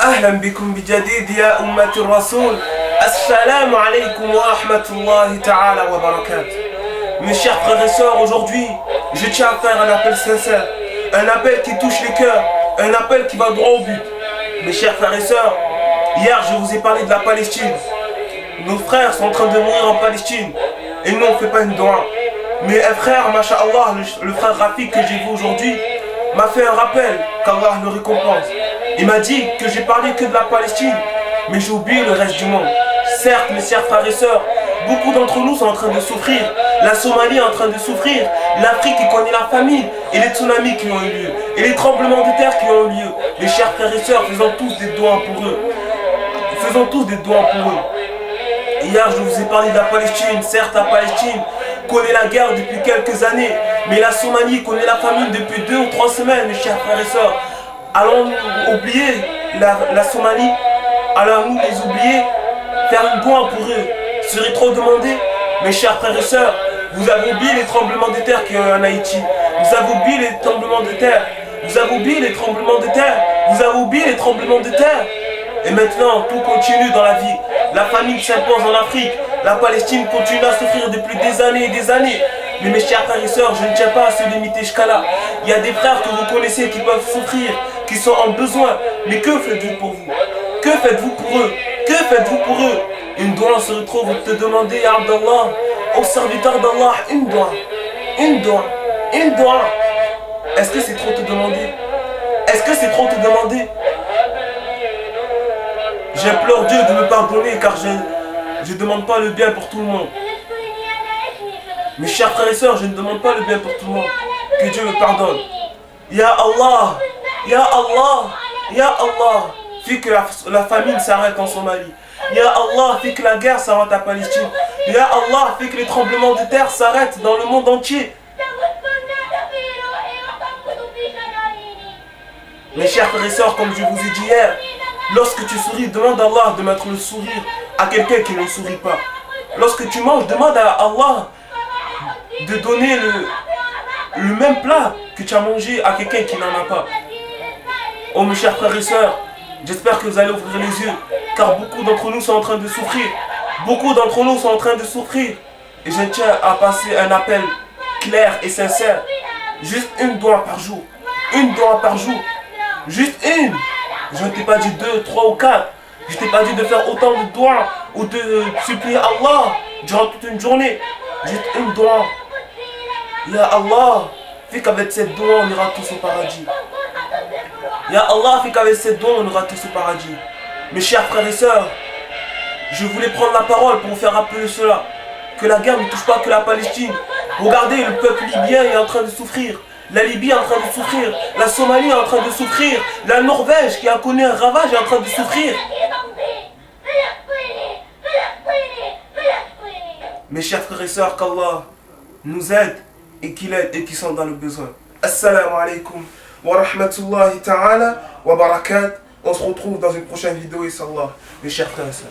أهلا بكم بجديد يا أمة الرسول. Assalamu alaikum wa rahmatullahi ta'ala wa barakatuh. Mes chers frères et sœurs, aujourd'hui, je tiens à faire un appel sincère, un appel qui touche les cœurs, un appel qui va droit au but. Mes chers frères et sœurs, hier je vous ai parlé de la Palestine. Nos frères sont en train de mourir en Palestine et nous on ne fait pas une doigt. Mais un frère, masha'Allah, le frère Rafik que j'ai vu aujourd'hui, m'a fait un rappel qu'Allah le récompense. Il m'a dit que j'ai parlé que de la Palestine, mais j'ai oublié le reste du monde. Certes, mes chers frères et sœurs, beaucoup d'entre nous sont en train de souffrir. La Somalie est en train de souffrir. L'Afrique qui connaît la famine et les tsunamis qui ont eu lieu. Et les tremblements de terre qui ont eu lieu. Mes chers frères et sœurs, faisons tous des doigts pour eux. Faisons tous des doigts pour eux. Hier, je vous ai parlé de la Palestine. Certes, la Palestine connaît la guerre depuis quelques années. Mais la Somalie connaît la famine depuis 2 ou 3 semaines, mes chers frères et sœurs. Allons-nous oublier la Somalie? Allons-nous les oublier? Faire une doigt pour eux serait trop demandé? Mes chers frères et sœurs, vous avez oublié les tremblements de terre qu'il y a eu en Haïti. Vous avez oublié les tremblements de terre. Vous avez oublié les tremblements de terre. Vous avez oublié les tremblements de terre. Et maintenant, tout continue dans la vie. La famine s'impose en Afrique. La Palestine continue à souffrir depuis des années et des années. Mais mes chers frères et sœurs, je ne tiens pas à se limiter jusqu'à là. Il y a des frères que vous connaissez qui peuvent souffrir, qui sont en besoin. Mais que faites-vous pour vous? Que faites-vous pour eux? Que faites-vous pour eux? Une doigt se retrouve te demander à Abdallah, au serviteur d'Allah, une doigt. Une doigt. Une doigt. Est-ce que c'est trop te demander? Est-ce que c'est trop te demander? J'implore Dieu de me pardonner car je ne demande pas le bien pour tout le monde. Mes chers frères et sœurs, je ne demande pas le bien pour tout le monde. Que Dieu me pardonne. Ya Allah, Ya Allah, Ya Allah, fais que la famine s'arrête en Somalie. Ya Allah, fais que la guerre s'arrête à Palestine. Ya Allah, fais que les tremblements de terre s'arrêtent dans le monde entier. Mes chers frères et sœurs, comme je vous ai dit hier, lorsque tu souris, demande à Allah de mettre le sourire à quelqu'un qui ne sourit pas. Lorsque tu manges, demande à Allah de donner le même plat que tu as mangé à quelqu'un qui n'en a pas. Oh mes chers frères et sœurs, j'espère que vous allez ouvrir les yeux, car beaucoup d'entre nous sont en train de souffrir. Beaucoup d'entre nous sont en train de souffrir. Et je tiens à passer un appel clair et sincère. Juste une doigt par jour. Une doigt par jour. Juste une. Je ne t'ai pas dit 2, 3 ou 4. Je ne t'ai pas dit de faire autant de doigts ou de supplier Allah durant toute une journée. Juste une doigt. Ya Allah, fais qu'avec cette doigt on ira tous au paradis. Ya Allah, fais qu'avec cette doigt on ira tous au paradis. Mes chers frères et sœurs, je voulais prendre la parole pour vous faire rappeler cela. Que la guerre ne touche pas que la Palestine. Regardez, le peuple libyen est en train de souffrir. La Libye est en train de souffrir. La Somalie est en train de souffrir. La Norvège qui a connu un ravage est en train de souffrir. Mes chers frères et sœurs, qu'Allah nous aide et qu'il aide et qui sont dans le besoin. Assalamu alaikum wa rahmatullahi ta'ala wa barakatuh. On se retrouve dans une prochaine vidéo, inshallah, mes chers frères et sœurs.